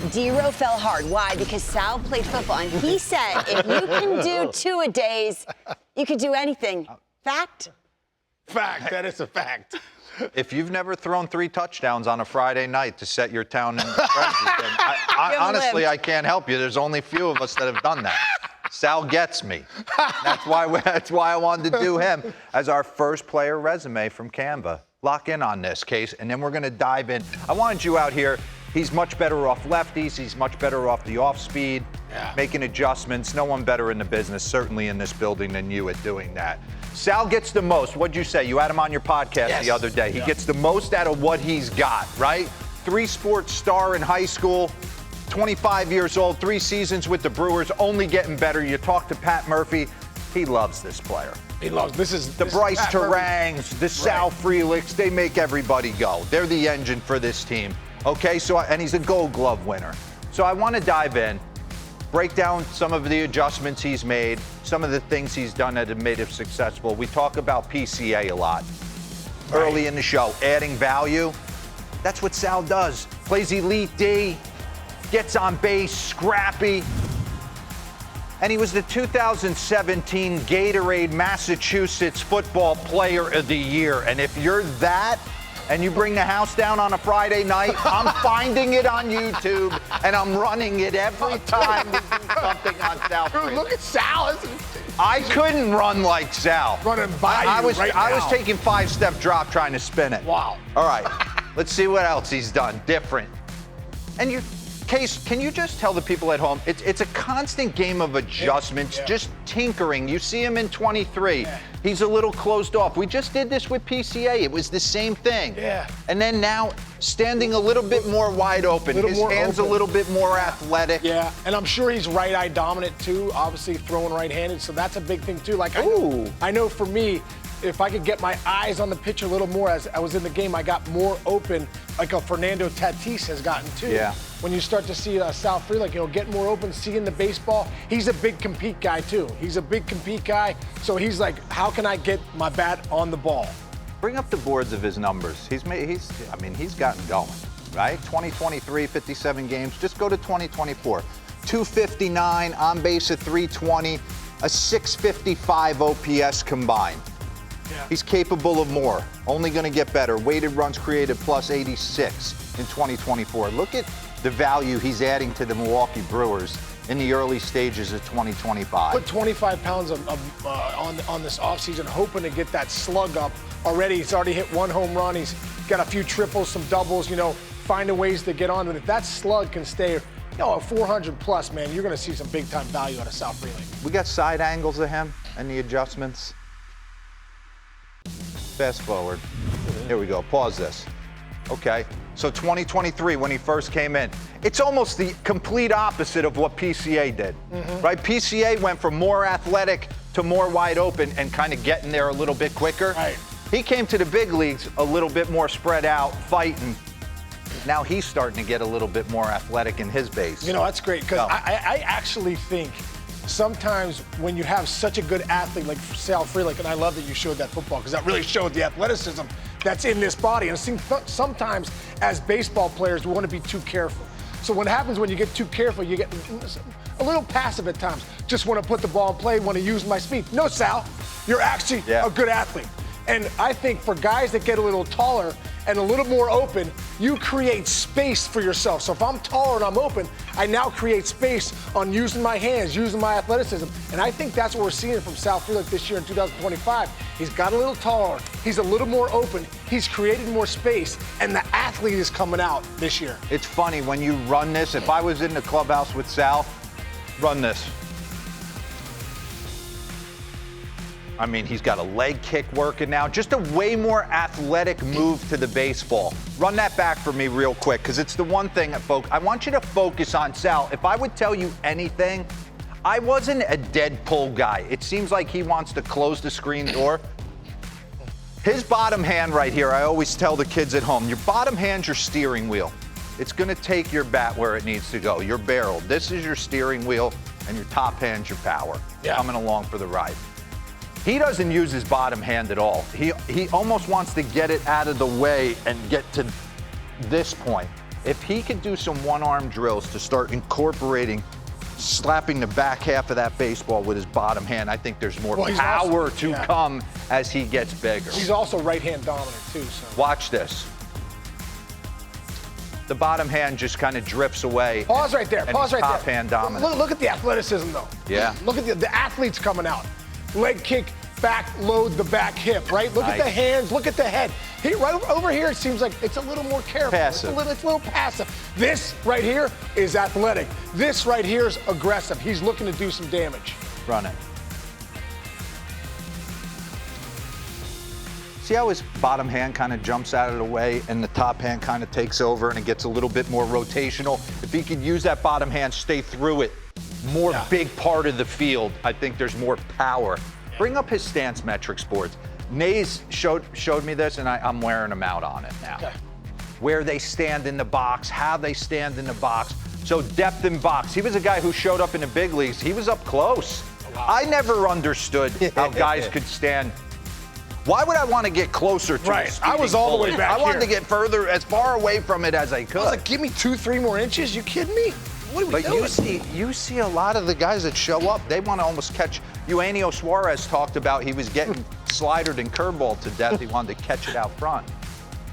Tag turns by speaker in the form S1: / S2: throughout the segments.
S1: DeRo fell hard. Why? Because Sal played football, and he said if you can do two-a-days, you can do anything. Fact?
S2: Fact. That is a fact.
S3: If you've never thrown 3 touchdowns on a Friday night to set your town in frenzy, then honestly, I can't help you. There's only a few of us that have done that. Sal gets me. That's why I wanted to do him as our first player resume from Canva. Lock in on this case, and then we're going to dive in. I wanted you out here. He's much better off lefties. He's much better off the off speed, making adjustments. No one better in the business, certainly in this building, than you at doing that. Sal gets the most. What'd you say? You had him on your podcast the other day. He gets the most out of what he's got, right? 3-sport star in high school, 25 years old, 3 seasons with the Brewers, only getting better. You talk to Pat Murphy. He loves this player.
S2: He loves
S3: the Bryce Terrangs, the Sal Frelicks. They make everybody go. They're the engine for this team. Okay, and he's a Gold Glove winner. So I want to dive in, break down some of the adjustments he's made, some of the things he's done that have made him successful. We talk about PCA a lot early in the show, adding value. That's what Sal does. Plays elite D, gets on base, scrappy. And he was the 2017 Gatorade Massachusetts Football Player of the Year. And if you're that, and you bring the house down on a Friday night, I'm finding it on YouTube, and I'm running it every time we do something on Sal.
S2: Dude, look at Sal.
S3: I couldn't run like Sal.
S2: Running by
S3: I was
S2: now.
S3: taking 5-step drop trying to spin it.
S2: Wow.
S3: All right, let's see what else he's done different. And Case, can you just tell the people at home, it's a constant game of adjustments, just tinkering. You see him in 23. He's a little closed off. We just did this with PCA. It was the same thing. And then now standing a little bit more wide open. His hands a little bit more athletic.
S2: Yeah, and I'm sure he's right-eye dominant too, obviously throwing right-handed, so that's a big thing too. Like I know for me, if I could get my eyes on the pitch a little more as I was in the game, I got more open, like a Fernando Tatis has gotten too.
S3: Yeah.
S2: When you start to see Sal Frelick, get more open, seeing the baseball. He's a big compete guy too. He's a big compete guy, so he's like, how can I get my bat on the ball?
S3: Bring up the boards of his numbers. He's gotten going, right? 2023, 57 games. Just go to 2024. 259, on base at 320, a 655 OPS combined. He's capable of more. Only going to get better. Weighted runs created plus 86 in 2024. Look at the value he's adding to the Milwaukee Brewers in the early stages of 2025.
S2: Put 25 pounds on this offseason, hoping to get that slug up already. He's already hit 1 home run. He's got a few triples, some doubles, finding ways to get on. And if that slug can stay, at 400 plus, man, you're going to see some big-time value out of Sal Frelick.
S3: We got side angles of him and the adjustments. Fast forward. Here we go. Pause this. Okay. So 2023, when he first came in, it's almost the complete opposite of what PCA did, right? PCA went from more athletic to more wide open and kind of getting there a little bit quicker.
S2: Right.
S3: He came to the big leagues a little bit more spread out, fighting. Now he's starting to get a little bit more athletic in his base.
S2: That's great because I actually think sometimes when you have such a good athlete like Sal Frelick, and I love that you showed that football because that really showed the athleticism that's in this body. And sometimes as baseball players, we want to be too careful. So what happens when you get too careful, you get a little passive at times. Just want to put the ball in play, want to use my speed. No, Sal, you're actually a good athlete. And I think for guys that get a little taller and a little more open, you create space for yourself. So if I'm taller and I'm open, I now create space on using my hands, using my athleticism. And I think that's what we're seeing from Sal Frelick this year in 2025. He's got a little taller, he's a little more open, he's created more space, and the athlete is coming out this year.
S3: It's funny when you run this. If I was in the clubhouse with Sal, run this. I mean, he's got a leg kick working now. Just a way more athletic move to the baseball. Run that back for me real quick, because it's the one thing, folks. I want you to focus on Sal. If I would tell you anything, I wasn't a dead pull guy. It seems like he wants to close the screen door. His bottom hand right here, I always tell the kids at home, your bottom hand's your steering wheel. It's going to take your bat where it needs to go, your barrel. This is your steering wheel, and your top hand's your power. Coming along for the ride. He doesn't use his bottom hand at all. He almost wants to get it out of the way and get to this point. If he could do some one-arm drills to start incorporating slapping the back half of that baseball with his bottom hand, I think there's more power to come as he gets bigger.
S2: He's also right-hand dominant, too. So.
S3: Watch this. The bottom hand just kind of drifts away.
S2: Pause right there. Pause right there.
S3: Top hand dominant.
S2: Look at the athleticism, though.
S3: Yeah.
S2: Look at the athletes coming out. Leg kick, back load the back hip, right? Look at the hands. Look at the head. Right over here, it seems like it's a little more careful.
S3: Passive.
S2: It's a little passive. This right here is athletic. This right here is aggressive. He's looking to do some damage.
S3: Run it. See how his bottom hand kind of jumps out of the way and the top hand kind of takes over and it gets a little bit more rotational? If he could use that bottom hand, stay through it, more big part of the field, I think there's more power. Bring up his stance metrics boards. Nays showed me this, and I'm wearing them out on it now.
S2: Okay.
S3: Where they stand in the box, how they stand in the box. So depth in box. He was a guy who showed up in the big leagues. He was up close. Wow. I never understood how guys could stand. Why would I want to get closer to it?
S2: I was all the way back
S3: I wanted to get further, as far away from it as I could.
S2: I was like, give me 2-3 more inches. You kidding me? What are we doing?
S3: You see a lot of the guys that show up, they want to almost catch. Eugenio Suarez talked about he was getting slidered and curveball to death. He wanted to catch it out front.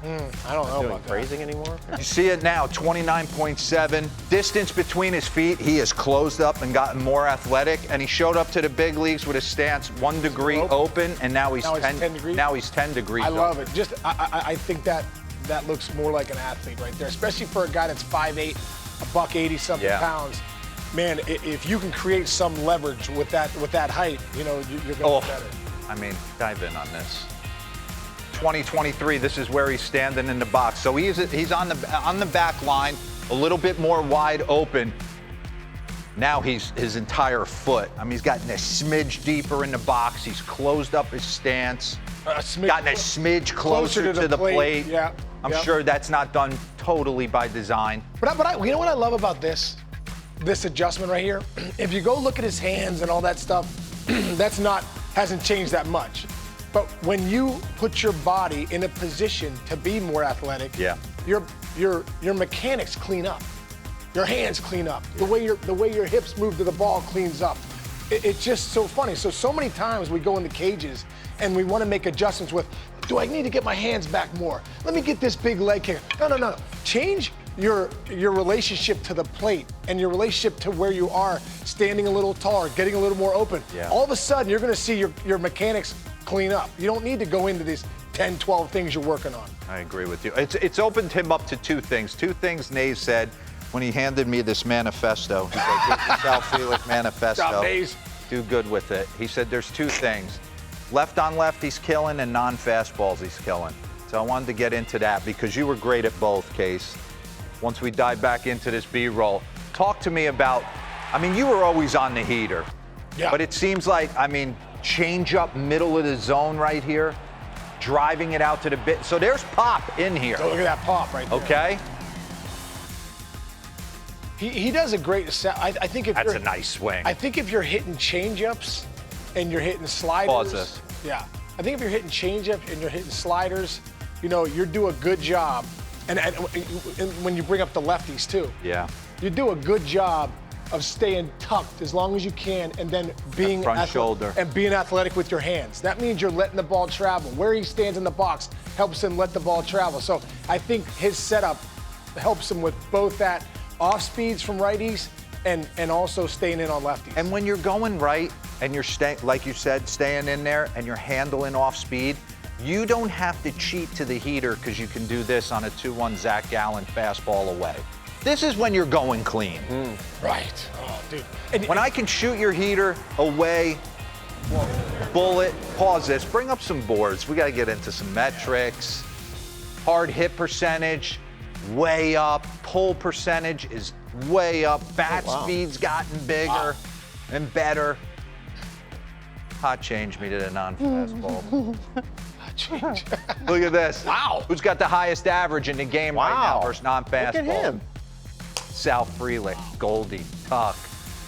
S2: I don't know about
S4: phrasing anymore.
S3: You see it now, 29.7. Distance between his feet, he has closed up and gotten more athletic, and he showed up to the big leagues with his stance 1 degree open, and now he's 10 degrees. Now he's 10 degrees.
S2: I love it. I think that looks more like an athlete right there, especially for a guy that's 5'8", $180 something pounds. Man, if you can create some leverage with that height, you know, you're going to be better.
S3: I mean, dive in on this. 2023, this is where he's standing in the box. So he's on the back line, a little bit more wide open. Now his entire foot. I mean, he's gotten a smidge deeper in the box. He's closed up his stance. Gotten a smidge closer to the plate.
S2: Yeah.
S3: I'm sure that's not done totally by design.
S2: But you know what I love about this adjustment right here? If you go look at his hands and all that stuff, hasn't changed that much. But when you put your body in a position to be more athletic, your mechanics clean up. Your hands clean up. The way your hips move to the ball cleans up. It's just so funny. So many times we go in the cages and we want to make adjustments with, do I need to get my hands back more? Let me get this big leg kick. No. Change your relationship to the plate and your relationship to where you are, standing a little taller, getting a little more open.
S3: Yeah.
S2: All of a sudden, you're going to see your mechanics clean up. You don't need to go into these 10, 12 things you're working on.
S3: I agree with you. It's opened him up to two things. Two things Nays said when he handed me this manifesto. He's like, here's the Sal Frelick manifesto.
S2: Good job, Nays.
S3: Do good with it. He said there's two things. Left on left he's killing, and non-fastballs he's killing. So I wanted to get into that because you were great at both, Case. Once we dive back into this B-roll, talk to me about, I mean, you were always on the heater.
S2: Yeah.
S3: But it seems like, I mean, change up middle of the zone right here, driving it out to the bit. So there's pop in here.
S2: So look at that pop right there.
S3: Okay.
S2: He does a great, I think if
S3: That's a nice swing.
S2: I think if you're hitting changeups and you're hitting sliders.
S3: Pause this.
S2: Yeah. I think if you're hitting changeups and you're hitting sliders, you know, you do a good job. And when you bring up the lefties too.
S3: Yeah.
S2: You do a good job of staying tucked as long as you can and then being
S3: shoulder.
S2: And being athletic with your hands. That means you're letting the ball travel. Where he stands in the box helps him let the ball travel. So I think his setup helps him with both that off speeds from righties and also staying in on lefties.
S3: And when you're going right and you're like you said, staying in there and you're handling off speed, you don't have to cheat to the heater because you can do this on a 2-1 Zach Gallen fastball away. This is when you're going clean.
S2: Right. Oh, dude. And
S3: when I can shoot your heater away, bullet, pause this, bring up some boards. We got to get into some metrics. Hard hit percentage, way up. Pull percentage is way up. Bat speed's gotten bigger and better. Hot change me to the non-fastball.
S2: change.
S3: Look at this.
S2: Wow.
S3: Who's got the highest average in the game right now versus non-fastball?
S4: Look at him.
S3: Sal Frelick, Goldie, Tuck,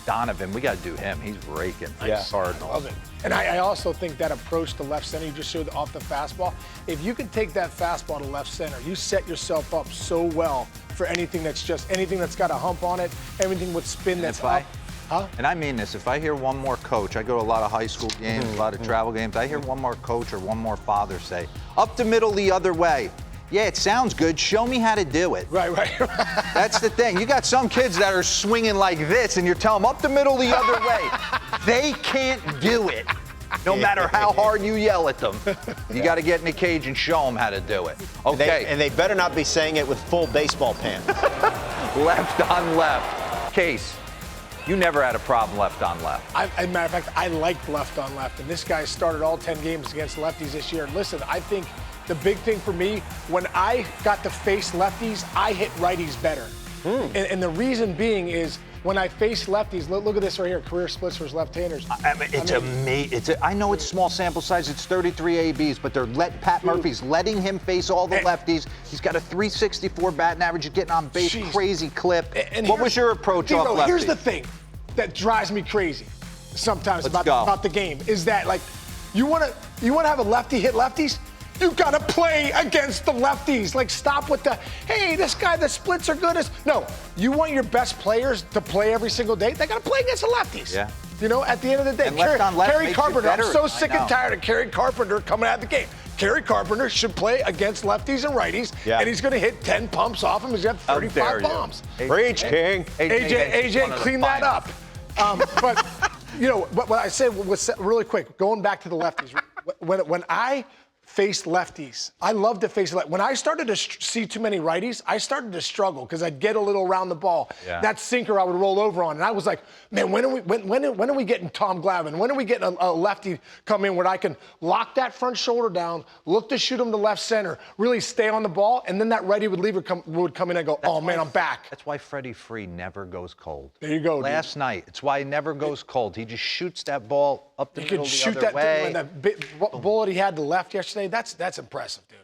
S3: Donovan. We got to do him. He's raking for the Cardinals.
S2: I love it. And I also think that approach to left center you just showed off the fastball. If you can take that fastball to left center, you set yourself up so well for anything that's got a hump on it, everything with spin that's up.
S3: And I mean this, if I hear one more coach, I go to a lot of high school games, a lot of travel games, I hear one more coach or one more father say, up the middle the other way. Yeah, it sounds good. Show me how to do it.
S2: Right.
S3: That's the thing. You got some kids that are swinging like this, and you're telling them up the middle the other way. They can't do it, no matter how hard you yell at them. You got to get in the cage and show them how to do it. Okay.
S4: And they better not be saying it with full baseball pants.
S3: Left on left. Case, you never had a problem left on left.
S2: As a matter of fact, I liked left on left, and this guy started all 10 games against lefties this year. Listen, I think the big thing for me, when I got to face lefties, I hit righties better. And the reason being is when I face lefties, look at this right here, career splits versus left-handers.
S3: It's amazing. I know it's small sample size, it's 33 ABs, but Pat Murphy's letting him face all the lefties. He's got a 364 batting average, he's getting on base, crazy clip. And what was your approach off lefties?
S2: Here's the thing that drives me crazy sometimes about the game, is that, like, you want to have a lefty hit lefties? You got to play against the lefties. Like, stop with the, hey, this guy, the splits are good. No, you want your best players to play every single day. They got to play against the lefties.
S3: Yeah.
S2: You know, at the end of the day,
S3: and left on left
S2: Kerry Carpenter, I'm so sick and tired of Kerry Carpenter coming out of the game. Kerry Carpenter should play against lefties and righties, and he's going to hit 10 pumps off him. He's got 35 bombs.
S4: Preach, King.
S2: AJ, clean that up. But, you know, what I said was really quick, going back to the lefties, when I face lefties, I love to face lefties. When I started to see too many righties, I started to struggle because I'd get a little around the ball. Yeah. That sinker I would roll over on, and I was like, man, when are we getting Tom Glavine? When are we getting a lefty come in where I can lock that front shoulder down, look to shoot him to left center, really stay on the ball, and then that righty would come in and go, I'm back.
S3: That's why Freddie Free never goes cold.
S2: There you go,
S3: Last night, it's why he never goes cold. He just shoots that ball up the middle the other way.
S2: That bullet he had to left yesterday, that's impressive, dude.